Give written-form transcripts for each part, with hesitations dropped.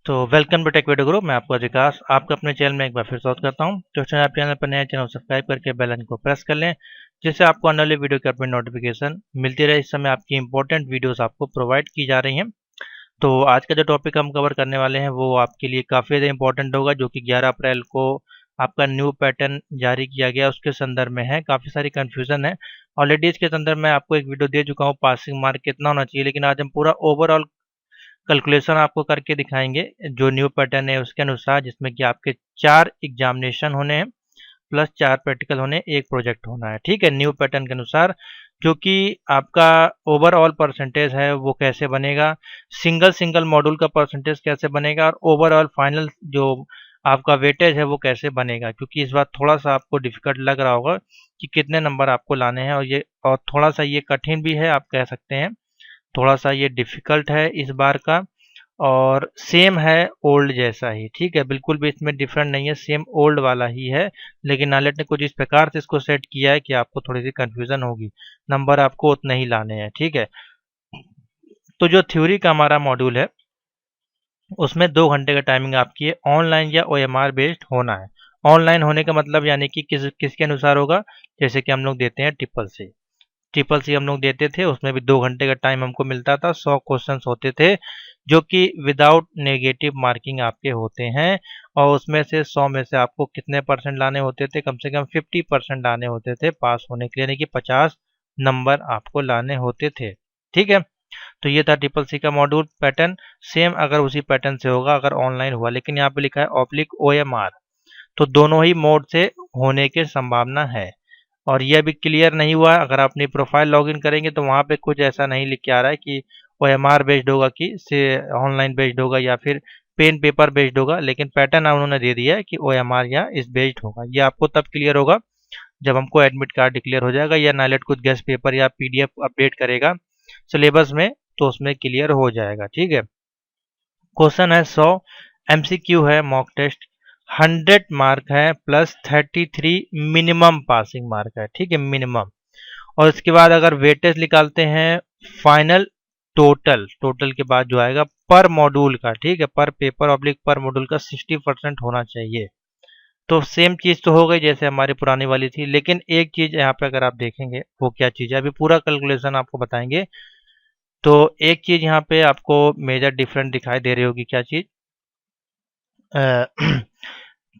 तो welcome to take video गुरु। मैं आपका विकास आपका अपने चैनल में एक बार फिर स्वागत करता हूं। तो आप चैनल पर नए चैनल सब्सक्राइब करके बेल आइकन को प्रेस कर लें, जिससे आपको आने वाली वीडियो की अपनी नोटिफिकेशन मिलती रहे। इस समय आपकी इंपॉर्टेंट वीडियोस आपको प्रोवाइड की जा रही हैं। तो आज का जो टॉपिक हम कवर करने वाले हैं वो आपके लिए काफ़ी ज़्यादा इंपॉर्टेंट होगा, जो कि 11 अप्रैल को आपका न्यू पैटर्न जारी किया गया, उसके संदर्भ में है। काफ़ी सारी कन्फ्यूज़न है। ऑलरेडी इसके संदर्भ में आपको एक वीडियो दे चुका हूँ, पासिंग मार्क कितना होना चाहिए, लेकिन आज हम पूरा ओवरऑल कैलकुलेशन आपको करके दिखाएंगे जो न्यू पैटर्न है उसके अनुसार, जिसमें कि आपके 4 एग्जामिनेशन होने हैं प्लस 4 प्रैक्टिकल होने, एक प्रोजेक्ट होना है। ठीक है, न्यू पैटर्न के अनुसार जो कि आपका ओवरऑल परसेंटेज है वो कैसे बनेगा, सिंगल सिंगल मॉड्यूल का परसेंटेज कैसे बनेगा, और ओवरऑल फाइनल जो आपका वेटेज है वो कैसे बनेगा। क्योंकि इस बार थोड़ा सा आपको डिफिकल्ट लग रहा होगा कि कितने नंबर आपको लाने हैं, और थोड़ा सा ये कठिन भी है, आप कह सकते हैं थोड़ा सा ये डिफिकल्ट है इस बार का। और सेम है ओल्ड जैसा ही, ठीक है, बिल्कुल भी इसमें डिफरेंट नहीं है, सेम ओल्ड वाला ही है। लेकिन नालेट ने कुछ इस प्रकार से इसको सेट किया है कि आपको थोड़ी सी कंफ्यूजन होगी, नंबर आपको उतने ही लाने हैं। ठीक है, तो जो थ्योरी का हमारा मॉड्यूल है उसमें 2 घंटे का टाइमिंग आपकी है, ऑनलाइन या OMR बेस्ड होना है। ऑनलाइन होने का मतलब यानी कि किसके अनुसार होगा, जैसे कि हम लोग देते हैं ट्रिपल सी हम लोग देते थे, उसमें भी 2 घंटे का टाइम हमको मिलता था। 100 क्वेश्चंस होते थे जो कि विदाउट नेगेटिव मार्किंग आपके होते हैं, और उसमें से 100 में से आपको कितने परसेंट लाने होते थे, कम से कम 50% लाने होते थे पास होने के लिए, यानी कि 50 नंबर आपको लाने होते थे। ठीक है, तो ये था ट्रिपल सी का मॉड्यूल पैटर्न। सेम अगर उसी पैटर्न से होगा अगर ऑनलाइन हुआ, लेकिन यहाँ पे लिखा है ऑब्लिक OMR, तो दोनों ही मोड से होने की संभावना है। और ये अभी क्लियर नहीं हुआ है, अगर आप अपनी प्रोफाइल लॉगिन करेंगे तो वहाँ पे कुछ ऐसा नहीं लिख के आ रहा है कि OMR बेस्ड होगा कि से ऑनलाइन बेस्ड होगा या फिर पेन पेपर बेस्ड होगा, लेकिन पैटर्न उन्होंने दे दिया है कि OMR या इस बेस्ड होगा। ये आपको तब क्लियर होगा जब हमको एडमिट कार्ड डिक्लेयर हो जाएगा, या नाइलेट कुछ गेस्ट पेपर या PDF अपडेट करेगा सिलेबस में, तो उसमें क्लियर हो जाएगा। ठीक है, क्वेश्चन है 100, MCQ है, मॉक टेस्ट 100 मार्क है, प्लस 33 मिनिमम पासिंग मार्क है। ठीक है, मिनिमम। और इसके बाद अगर वेटेज निकालते हैं फाइनल टोटल के बाद जो आएगा पर मॉड्यूल का, ठीक है, पर पेपर ऑब्लिक पर मॉड्यूल का 60% होना चाहिए। तो सेम चीज तो हो गई जैसे हमारी पुरानी वाली थी, लेकिन एक चीज यहाँ पे अगर आप देखेंगे वो क्या चीज है, अभी पूरा कैलकुलेशन आपको बताएंगे। तो एक चीज यहाँ पे आपको मेजर डिफरेंट दिखाई दे रही होगी, क्या चीज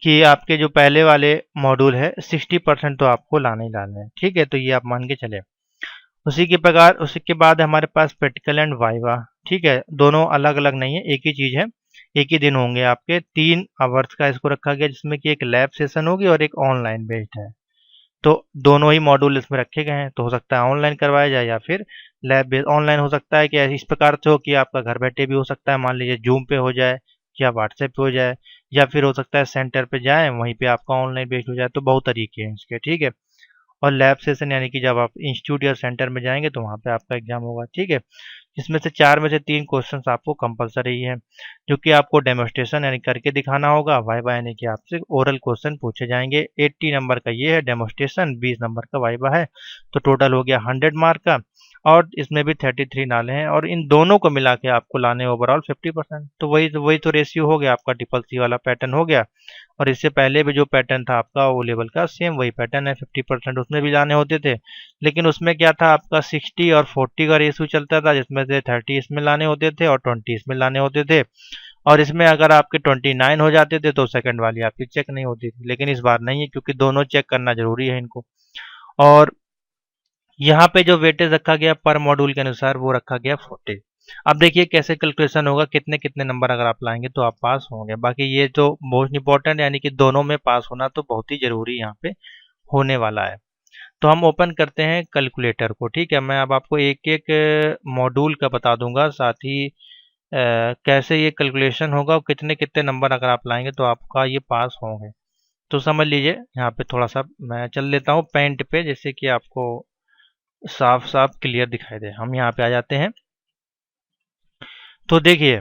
कि आपके जो पहले वाले मॉड्यूल है 60% तो आपको लाने ही लाने हैं। ठीक है, तो ये आप मान के चले। उसी के बाद हमारे पास प्रैक्टिकल एंड वाइवा। ठीक है, दोनों अलग अलग नहीं है, एक ही चीज है, एक ही दिन होंगे आपके। 3 आवर्स का इसको रखा गया, जिसमें कि एक लैब सेशन होगी और एक ऑनलाइन बेस्ड है। तो दोनों ही मॉड्यूल इसमें रखे गए हैं, तो हो सकता है ऑनलाइन करवाया जाए या फिर लैब बेस्ड। ऑनलाइन हो सकता है कि इस प्रकार से हो कि आपका घर बैठे भी हो सकता है, मान लीजिए जूम पे हो जाए या व्हाट्सएप पे हो जाए, या फिर हो सकता है सेंटर पे जाए वहीं पे आपका ऑनलाइन बेस्ड हो जाए। तो बहुत तरीके हैं इसके। ठीक है, और लैब सेशन यानी कि जब आप इंस्टीट्यूट या सेंटर में जाएंगे तो वहाँ पे आपका एग्जाम होगा। ठीक है, जिसमें से 4 में से 3 क्वेश्चंस आपको कंपलसरी है, जो कि आपको डेमोस्ट्रेशन यानी करके दिखाना होगा। वाइवा यानी कि आपसे ओरल क्वेश्चन पूछे जाएंगे। 80 नंबर का ये है डेमोस्ट्रेशन, 20 नंबर का वाइवा है, तो टोटल हो गया 100 मार्क का। और इसमें भी 33 नाले हैं, और इन दोनों को मिला के आपको लाने ओवरऑल 50%। तो वही तो रेशियो हो गया आपका, ट्रिपल सी वाला पैटर्न हो गया। और इससे पहले भी जो पैटर्न था आपका ओ लेवल का, सेम वही पैटर्न है, 50% उसमें भी लाने होते थे। लेकिन उसमें क्या था आपका 60 और 40 का रेशियो चलता था, जिसमें से 30 इसमें लाने होते थे और 20 इसमें लाने होते थे। और इसमें अगर आपके 29 हो जाते थे तो सेकंड वाली आपकी चेक नहीं होती थी, लेकिन इस बार नहीं है, क्योंकि दोनों चेक करना जरूरी है इनको। और यहाँ पे जो वेटेज रखा गया पर मॉड्यूल के अनुसार वो रखा गया 40। अब देखिए कैसे कैलकुलेशन होगा, कितने कितने नंबर अगर आप लाएंगे तो आप पास होंगे। बाकी ये तो मोस्ट इंपॉर्टेंट, यानी कि दोनों में पास होना तो बहुत ही जरूरी यहाँ पे होने वाला है। तो हम ओपन करते हैं कैलकुलेटर को। ठीक है, मैं अब आपको एक एक मॉड्यूल का बता दूंगा, साथ ही कैसे ये कैलकुलेशन होगा और कितने कितने नंबर अगर आप लाएंगे तो आपका ये पास होंगे। तो समझ लीजिए, यहाँ पे थोड़ा सा मैं चल लेता हूँ पेंट पे, जैसे कि आपको साफ साफ क्लियर दिखाई दे। हम यहाँ पे आ जाते हैं, तो देखिए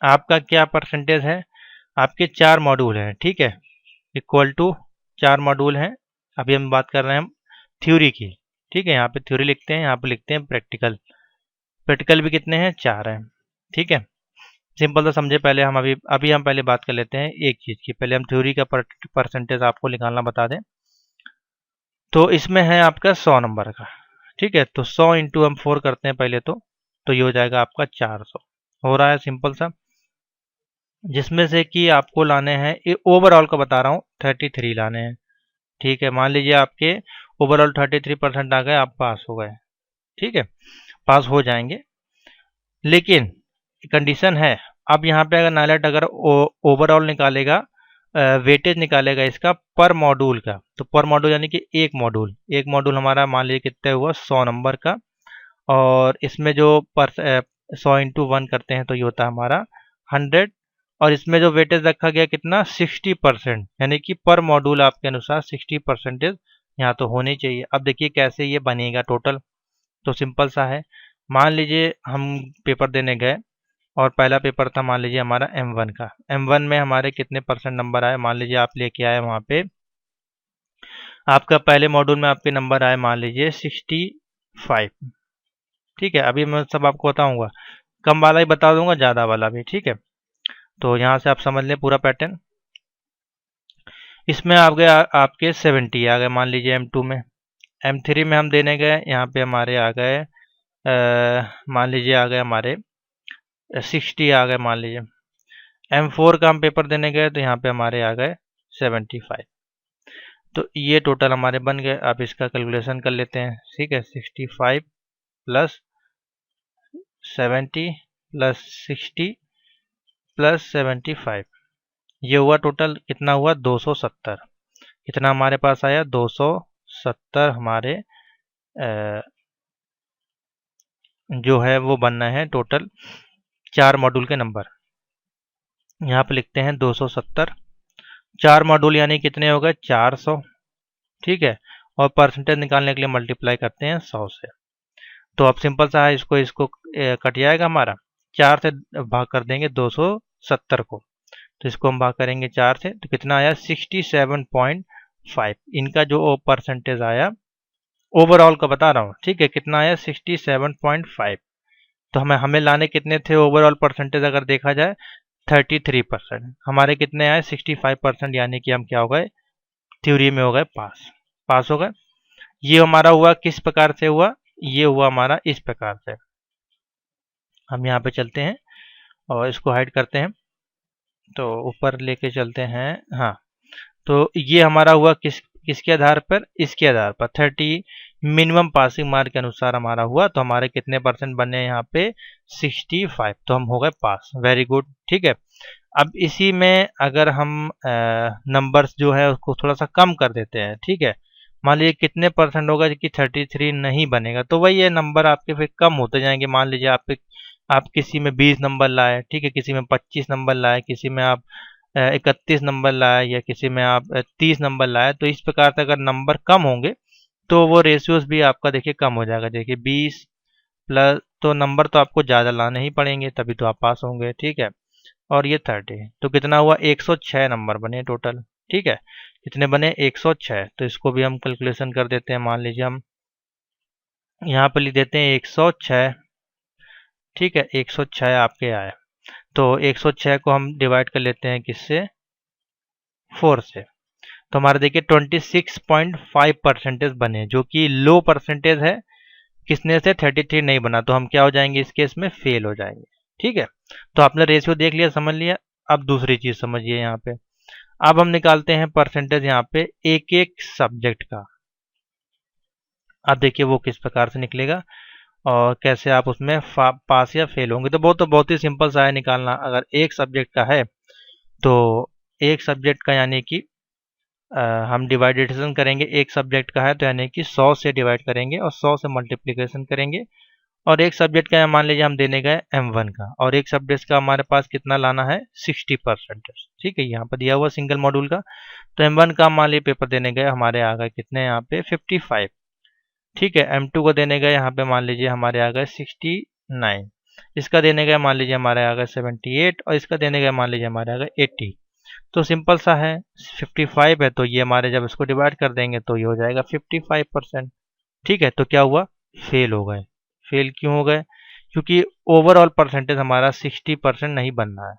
आपका क्या परसेंटेज है। आपके 4 मॉड्यूल हैं, ठीक है, इक्वल टू 4 मॉड्यूल हैं। अभी हम बात कर रहे हैं थ्योरी की। ठीक है, यहाँ पे थ्योरी लिखते हैं, यहाँ पे लिखते हैं प्रैक्टिकल। प्रैक्टिकल भी कितने हैं, 4 हैं। ठीक है, सिंपल सा समझे। पहले हम अभी हम पहले बात कर लेते हैं एक चीज़ की। पहले हम थ्योरी का परसेंटेज आपको निकालना बता दें। तो इसमें है आपका 100 नंबर का, ठीक है। तो 100 इंटू हम 4 करते हैं पहले तो ये हो जाएगा आपका 400 हो रहा है सिंपल सा। जिसमें से कि आपको लाने हैं, ओवरऑल का बता रहा हूँ, 33 लाने हैं, ठीक है। मान लीजिए आपके ओवरऑल 33% आ गए, आप पास हो गए, ठीक है, पास हो जाएंगे। लेकिन कंडीशन है, अब यहाँ पे अगर नाइलेट अगर ओवरऑल निकालेगा, वेटेज निकालेगा इसका पर मॉड्यूल का, तो पर मॉड्यूल यानी कि एक मॉड्यूल हमारा मान लीजिए कितना हुआ 100 नंबर का, और इसमें जो 100 इंटू 1 करते हैं तो ये होता है हमारा 100, और इसमें जो वेटेज रखा गया कितना 60%, यानी कि पर मॉड्यूल आपके अनुसार 60% यहाँ तो होनी चाहिए। अब देखिए कैसे ये बनेगा टोटल। तो सिंपल सा है, मान लीजिए हम पेपर देने गए और पहला पेपर था मान लीजिए हमारा M1 का। M1 में हमारे कितने परसेंट नंबर आए, मान लीजिए आप लेके आए वहाँ पे, आपका पहले मॉड्यूल में आपके नंबर आए मान लीजिए 65, ठीक है। अभी मैं सब आपको बताऊंगा, कम वाला ही बता दूंगा, ज़्यादा वाला भी, ठीक है। तो यहाँ से आप समझ लें पूरा पैटर्न। इसमें आप गए आपके 70 आ गए मान लीजिए M2 में। M3 में हम देने गए, यहाँ पे हमारे आ गए मान लीजिए आ गए हमारे 60 आ गए मान लीजिए। M4 का हम पेपर देने गए तो यहाँ पे हमारे आ गए 75। तो ये टोटल हमारे बन गए। आप इसका कैलकुलेशन कर लेते हैं, ठीक है। 65 प्लस 70 प्लस 60 प्लस 75, ये हुआ टोटल कितना हुआ 270। कितना हमारे पास आया 270 हमारे जो है वो बनना है टोटल 4 मॉड्यूल के नंबर। यहाँ पे लिखते हैं 270, 4 मॉड्यूल यानी कितने हो गए 400, ठीक है। और परसेंटेज निकालने के लिए मल्टीप्लाई करते हैं 100 से। तो अब सिंपल सा है, इसको कट जाएगा हमारा, 4 से भाग कर देंगे 270 को, तो इसको हम भाग करेंगे 4 से, तो कितना आया 67.5। इनका जो परसेंटेज आया ओवरऑल का बता रहा हूँ, ठीक है, कितना आया 67.5। तो हमें लाने कितने थे ओवरऑल परसेंटेज अगर देखा जाए 33%, हमारे कितने आए 65%, यानी कि हम क्या हो गए थ्योरी में हो गए पास हो गए। ये हमारा हुआ किस प्रकार से हुआ, ये हुआ हमारा इस प्रकार से। हम यहाँ पे चलते हैं और इसको हाइड करते हैं, तो ऊपर लेके चलते हैं, हाँ। तो ये हमारा हुआ किसके आधार पर, इसके आधार पर 30 मिनिमम पासिंग मार्क के अनुसार हमारा हुआ। तो हमारे कितने परसेंट बने यहाँ पे 65, तो हम हो गए पास, वेरी गुड, ठीक है। अब इसी में अगर हम नंबर्स जो है उसको थोड़ा सा कम कर देते हैं, ठीक है। मान लीजिए कितने परसेंट होगा कि 33 नहीं बनेगा, तो वही ये नंबर आपके फिर कम होते जाएंगे। मान लीजिए आप किसी में 20 नंबर लाए, ठीक है, किसी में 25 नंबर लाए, किसी में आप 31 नंबर लाए, या किसी में आप 30 नंबर लाए। तो इस प्रकार से अगर नंबर कम होंगे तो वो रेशियोज भी आपका देखिए कम हो जाएगा। देखिए 20 प्लस, तो नंबर तो आपको ज़्यादा लाने ही पड़ेंगे तभी तो आप पास होंगे, ठीक है। और ये 30, तो कितना हुआ 106 नंबर बने टोटल, ठीक है। कितने बने 106। तो इसको भी हम कैलकुलेशन कर देते हैं। मान लीजिए हम यहाँ पर लिख देते हैं 106, ठीक है, 106 आपके आए। तो 106 को हम डिवाइड कर लेते हैं किससे 4 से। तो हमारे देखिए 26.5 परसेंटेज बने, जो कि लो परसेंटेज है। किसने से 33 नहीं बना, तो हम क्या हो जाएंगे इस केस में फेल हो जाएंगे, ठीक है। तो आपने रेशियो देख लिया, समझ लिया। अब दूसरी चीज समझिए यहाँ पे, अब हम निकालते हैं परसेंटेज यहाँ पे एक एक सब्जेक्ट का। अब देखिए वो किस प्रकार से निकलेगा और कैसे आप उसमें पास या फेल होंगे। तो बहुत ही सिंपल सा है निकालना। अगर एक सब्जेक्ट का है तो एक सब्जेक्ट का यानी कि हम डिवाइडेशन करेंगे। एक सब्जेक्ट का है तो यानी कि 100 से डिवाइड करेंगे और 100 से मल्टीप्लिकेशन करेंगे। और एक सब्जेक्ट का मान लीजिए हम देने गए M1 का, और एक सब्जेक्ट का हमारे पास कितना लाना है 60%, ठीक है। यहाँ पर दिया हुआ सिंगल मॉड्यूल का, तो M1 का मान लीजिए पेपर देने गए हमारे आ गए कितने यहाँ पे 55, ठीक है। M2 को देने गए यहाँ पे मान लीजिए हमारे आ गए 69, इसका देने गए मान लीजिए हमारे आ गए 78, और इसका देने गए मान लीजिए हमारे आ गए 80। तो सिंपल सा है 55 है, तो ये हमारे जब इसको डिवाइड कर देंगे तो ये हो जाएगा 55%, ठीक है। तो क्या हुआ फेल हो गए। फेल क्यों हो गए, क्योंकि ओवरऑल परसेंटेज हमारा 60% नहीं बनना है,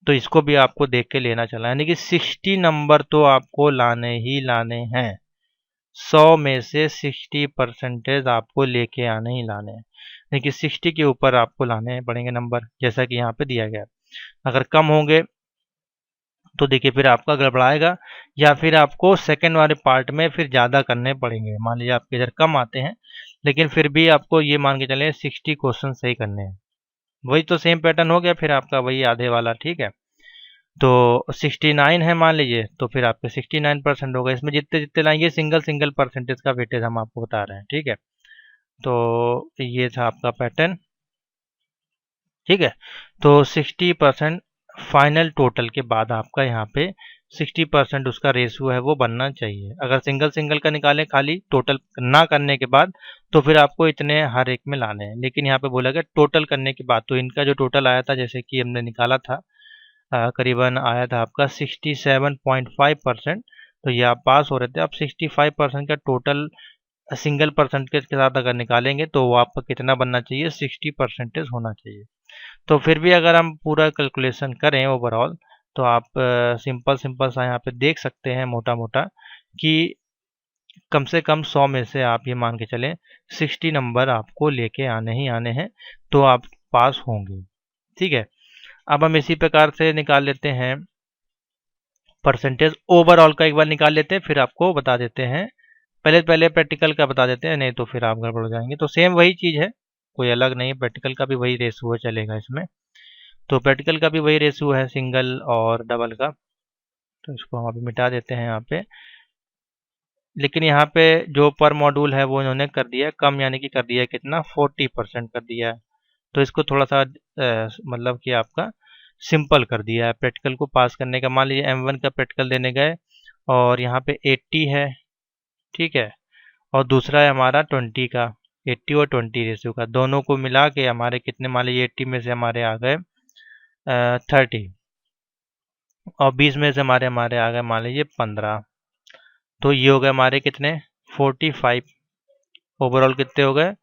तो इसको भी आपको देख के लेना चला, यानी कि 60 नंबर तो आपको लाने ही लाने हैं। 100 में से 60 परसेंटेज आपको लेके आने ही लाने हैं, यानी कि 60 के ऊपर आपको लाने पड़ेंगे नंबर, जैसा कि यहाँ पे दिया गया। अगर कम होंगे तो देखिए फिर आपका गड़बड़ाएगा, या फिर आपको सेकंड वाले पार्ट में फिर ज़्यादा करने पड़ेंगे। मान लीजिए आपके इधर कम आते हैं, लेकिन फिर भी आपको ये मान के चलें 60 क्वेश्चन सही करने हैं। वही तो सेम पैटर्न हो गया फिर आपका, वही आधे वाला, ठीक है। तो 69 है मान लीजिए, तो फिर आपके 69% होगा। इसमें जितने जितने लाएंगे सिंगल सिंगल परसेंटेज का वेटेज हम आपको बता रहे हैं, ठीक है। तो ये था आपका पैटर्न, ठीक है। तो 60% फाइनल टोटल के बाद आपका यहाँ पे 60% उसका रेशियो है वो बनना चाहिए। अगर सिंगल सिंगल का निकालें खाली टोटल ना करने के बाद, तो फिर आपको इतने हर एक में लाने हैं। लेकिन यहाँ पे बोला गया टोटल करने के बाद, तो इनका जो टोटल आया था जैसे कि हमने निकाला था, करीबन आया था आपका 67.5%। तो ये आप पास हो रहे थे। अब 65% का टोटल सिंगल परसेंटेज के साथ अगर निकालेंगे तो वो आपका कितना बनना चाहिए, 60% होना चाहिए। तो फिर भी अगर हम पूरा कैलकुलेशन करें ओवरऑल, तो आप सिंपल सिंपल सा यहाँ पे देख सकते हैं मोटा मोटा कि कम से कम 100 में से आप ये मान के चलें 60 नंबर आपको लेके आने ही आने हैं, तो आप पास होंगे, ठीक है। अब हम इसी प्रकार से निकाल लेते हैं परसेंटेज ओवरऑल का, एक बार निकाल लेते हैं फिर आपको बता देते हैं। पहले पहले प्रैक्टिकल का बता देते हैं, नहीं तो फिर आप गड़बड़ हो जाएंगे। तो सेम वही चीज़ है, कोई अलग नहीं, प्रैक्टिकल का भी वही रेशियो चलेगा इसमें। तो प्रैक्टिकल का भी वही रेशियो है सिंगल और डबल का, तो इसको हम अभी मिटा देते हैं यहाँ पे। लेकिन यहाँ पे जो पर मॉड्यूल है वो इन्होंने कर दिया है कम, यानी कि कर दिया है कितना, 40% कर दिया है। तो इसको थोड़ा सा मतलब कि आपका सिंपल कर दिया है प्रैक्टिकल को पास करने का। मान लीजिए M1 का प्रैक्टिकल देने गए और यहाँ पे 80 है, ठीक है, और दूसरा है हमारा 20 का, 80 और 20 रेशियो का, दोनों को मिला के हमारे कितने, मान लीजिए 80 में से हमारे आ गए 30, और 20 में से हमारे हमारे आ गए मान लीजिए 15। तो ये हो गए हमारे कितने, 45। ओवरऑल कितने हो गए,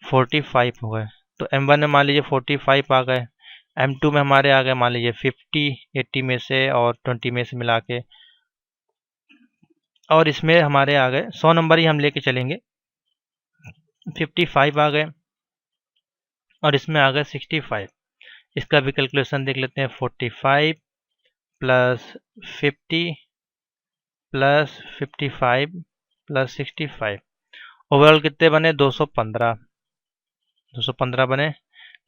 45 हो गए। तो M1 में मान लीजिए 45 आ गए, M2 में हमारे आ गए मान लीजिए 50, 80 में से और 20 में से मिला के, और इसमें हमारे आ गए 100 नंबर ही हम लेके चलेंगे, 55 आ गए और इसमें आ गए 65। इसका भी कैलकुलेशन देख लेते हैं, 45 प्लस 50 प्लस 55 प्लस 65, ओवरऑल कितने बने, 215। 215 बने।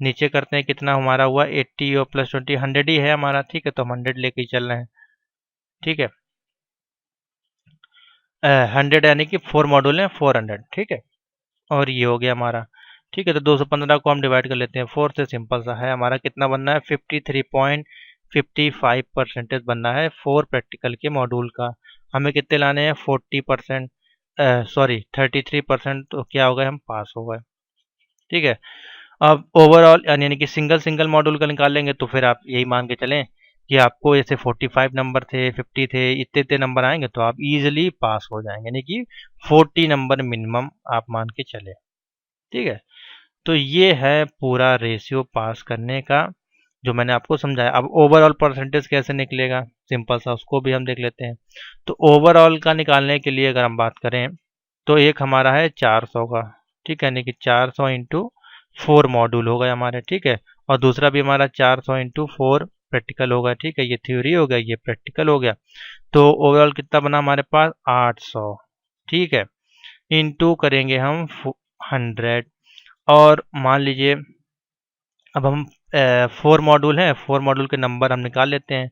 नीचे करते हैं कितना हमारा हुआ, 80 और प्लस 20, 100 ही है हमारा, ठीक है। तो हम 100 लेके ही चल रहे हैं, ठीक है। 100 यानी कि 4 मॉड्यूल हैं, 400, ठीक है। और ये हो गया हमारा, ठीक है। तो 215 को हम डिवाइड कर लेते हैं 4 से, सिंपल सा है, हमारा कितना बनना है, 53.55% बनना है 4 प्रैक्टिकल के मॉड्यूल का। हमें कितने लाने हैं, 40%, सॉरी 33%, तो क्या हो गए, हम पास हो गए, ठीक है। अब ओवरऑल यानी कि सिंगल सिंगल मॉड्यूल का निकाल लेंगे, तो फिर आप यही मान के चलें कि आपको जैसे 45 नंबर थे, 50 थे, इतने इतने नंबर आएंगे तो आप इजीली पास हो जाएंगे, यानी कि 40 नंबर मिनिमम आप मान के चले, ठीक है। तो ये है पूरा रेशियो पास करने का जो मैंने आपको समझाया। अब ओवरऑल परसेंटेज कैसे निकलेगा, सिंपल सा उसको भी हम देख लेते हैं। तो ओवरऑल का निकालने के लिए अगर हम बात करें, तो एक हमारा है 400 का, ठीक है, यानी कि 400 इंटू 4 मॉड्यूल हो गए हमारे, ठीक है। और दूसरा भी हमारा 400 इंटू 4 प्रैक्टिकल होगा, ठीक है। ये थ्योरी हो गया, ये प्रैक्टिकल हो गया। तो ओवरऑल कितना बना हमारे पास, 800, ठीक है। इंटू करेंगे हम 100, और मान लीजिए अब हम 4 मॉड्यूल हैं, 4 मॉड्यूल के नंबर हम निकाल लेते हैं।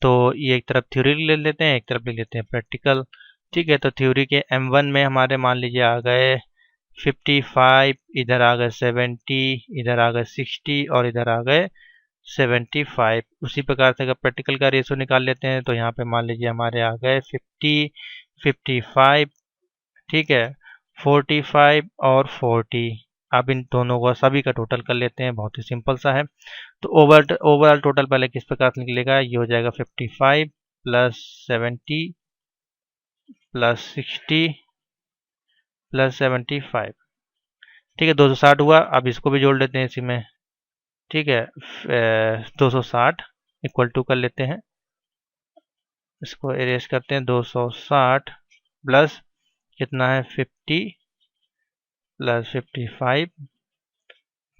तो ये एक तरफ थ्योरी ले लेते हैं, एक तरफ ले लेते हैं प्रैक्टिकल, ठीक है। तो थ्योरी के M1 में हमारे मान लीजिए आ गए 55, इधर आ गए 70, इधर आ गए 60 और इधर आ गए 75। उसी प्रकार से अगर प्रैक्टिकल का रेशो निकाल लेते हैं, तो यहाँ पे मान लीजिए हमारे आ गए 50, 55, ठीक है, 45 और 40। अब इन दोनों को सभी का टोटल कर लेते हैं, बहुत ही सिंपल सा है। तो ओवरऑल टोटल पहले किस प्रकार से निकलेगा, ये हो जाएगा 55 प्लस 70 प्लस 60 प्लस 75। ठीक है, 260 हुआ। अब इसको भी जोड़ लेते हैं इसी में। ठीक है, 260 इक्वल टू कर लेते हैं, इसको इरेज करते हैं। 260 प्लस कितना है 50 प्लस 55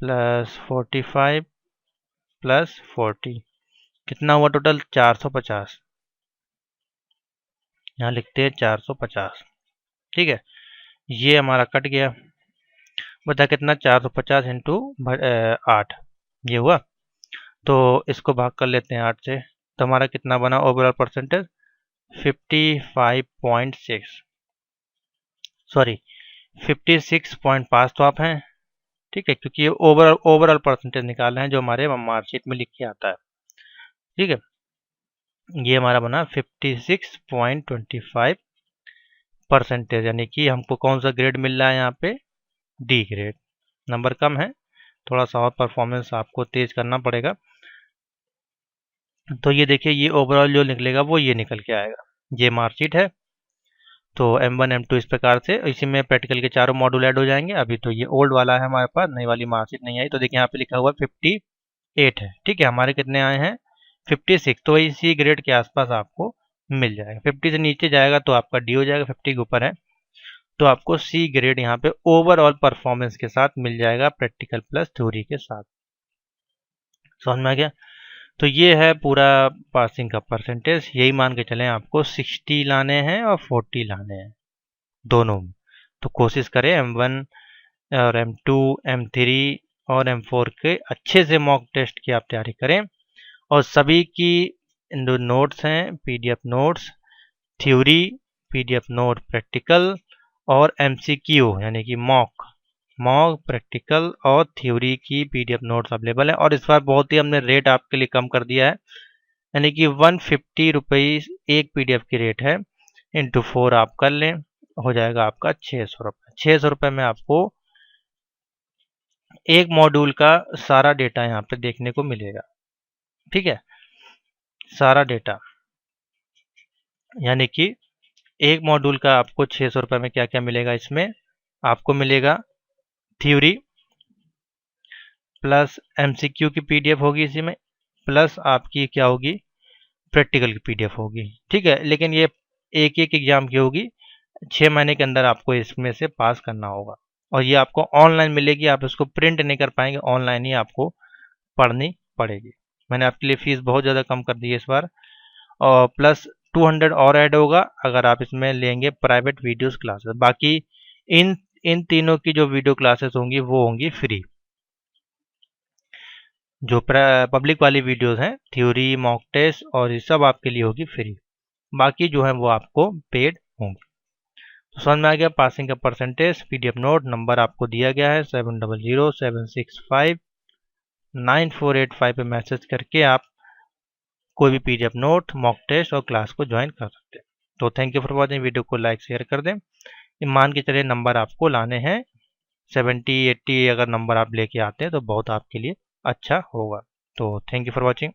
प्लस 45 प्लस 40, कितना हुआ टोटल 450। यहाँ लिखते हैं 450। ठीक है, ये हमारा कट गया। बता कितना 450 इंटू 8, ये हुआ। तो इसको भाग कर लेते हैं 8 से, तो हमारा कितना बना ओवरऑल परसेंटेज 55.6, सॉरी 56.5 तो आप हैं। ठीक है, क्योंकि ये ओवरऑल परसेंटेज निकालना है जो हमारे मार्कशीट में लिख के आता है। ठीक है, ये हमारा बना 56.25 परसेंटेज, यानी कि हमको कौन सा ग्रेड मिल रहा है यहाँ पे, डी ग्रेड। नंबर कम है, थोड़ा सा और परफॉर्मेंस आपको तेज करना पड़ेगा। तो ये देखिए, ये ओवरऑल जो निकलेगा वो ये निकल के आएगा। ये मार्कशीट है। तो M1 M2 इस प्रकार से, इसी में प्रैक्टिकल के चारों मॉड्यूल ऐड हो जाएंगे। अभी तो ये ओल्ड वाला है हमारे पास, नई वाली मार्कशीट नहीं आई। तो देखिए यहाँ पे लिखा हुआ 58 है। ठीक है, हमारे कितने आए हैं 56, तो इसी ग्रेड के आसपास आपको मिल जाएगा। 50 से नीचे जाएगा तो आपका डी हो जाएगा, 50 के ऊपर है तो आपको सी ग्रेड यहाँ पे ओवरऑल परफॉर्मेंस के साथ मिल जाएगा, प्रैक्टिकल प्लस थ्योरी के साथ। समझ में आ गया? तो ये है पूरा पासिंग का परसेंटेज। यही मान के चलें आपको 60 लाने हैं और 40 लाने हैं दोनों में। तो कोशिश करें M1 और M2 M3 और M4 के अच्छे से मॉक टेस्ट की आप तैयारी करें। और सभी की जो नोट्स हैं, PDF notes theory, PDF note practical और MCQ यानी कि मॉक प्रैक्टिकल और थ्योरी की PDF नोट्स अवेलेबल है। और इस बार बहुत ही हमने रेट आपके लिए कम कर दिया है, यानी कि 150 रुपीज़ एक PDF की रेट है, इंटू 4 आप कर लें, हो जाएगा आपका 600 रुपये। 600 रुपये में आपको एक मॉड्यूल का सारा डेटा यहाँ पे देखने को मिलेगा। ठीक है, सारा डेटा, यानी कि एक मॉड्यूल का आपको 600 रुपये में क्या क्या मिलेगा। इसमें आपको मिलेगा थ्योरी प्लस MCQ की PDF होगी इसी में, प्लस आपकी क्या होगी प्रैक्टिकल की PDF होगी। ठीक है, लेकिन ये एक एक एग्जाम की होगी, 6 महीने के अंदर आपको इसमें से पास करना होगा। और ये आपको ऑनलाइन मिलेगी, आप इसको प्रिंट नहीं कर पाएंगे, ऑनलाइन ही आपको पढ़नी पड़ेगी। मैंने आपके लिए फीस बहुत ज़्यादा कम कर दी है इस बार, और प्लस 200 और ऐड होगा अगर आप इसमें लेंगे प्राइवेट वीडियोस क्लासेस। बाकी इन इन तीनों की जो वीडियो क्लासेस होंगी वो होंगी फ्री। जो पब्लिक वाली वीडियोस हैं, थ्योरी मॉक टेस्ट और ये सब आपके लिए होगी फ्री, बाकी जो है वो आपको पेड होंगे। तो समझ में आ गया पासिंग का परसेंटेज। PDF नोट नंबर आपको दिया गया है 7007659485 पे मैसेज करके आप कोई भी PDF नोट मॉक टेस्ट और क्लास को ज्वाइन कर सकते हैं। तो thank you for watching, video को लाइक शेयर कर दें। मान के चलिए नंबर आपको लाने हैं 70-80, अगर नंबर आप लेके आते हैं तो बहुत आपके लिए अच्छा होगा। तो थैंक यू फॉर वॉचिंग।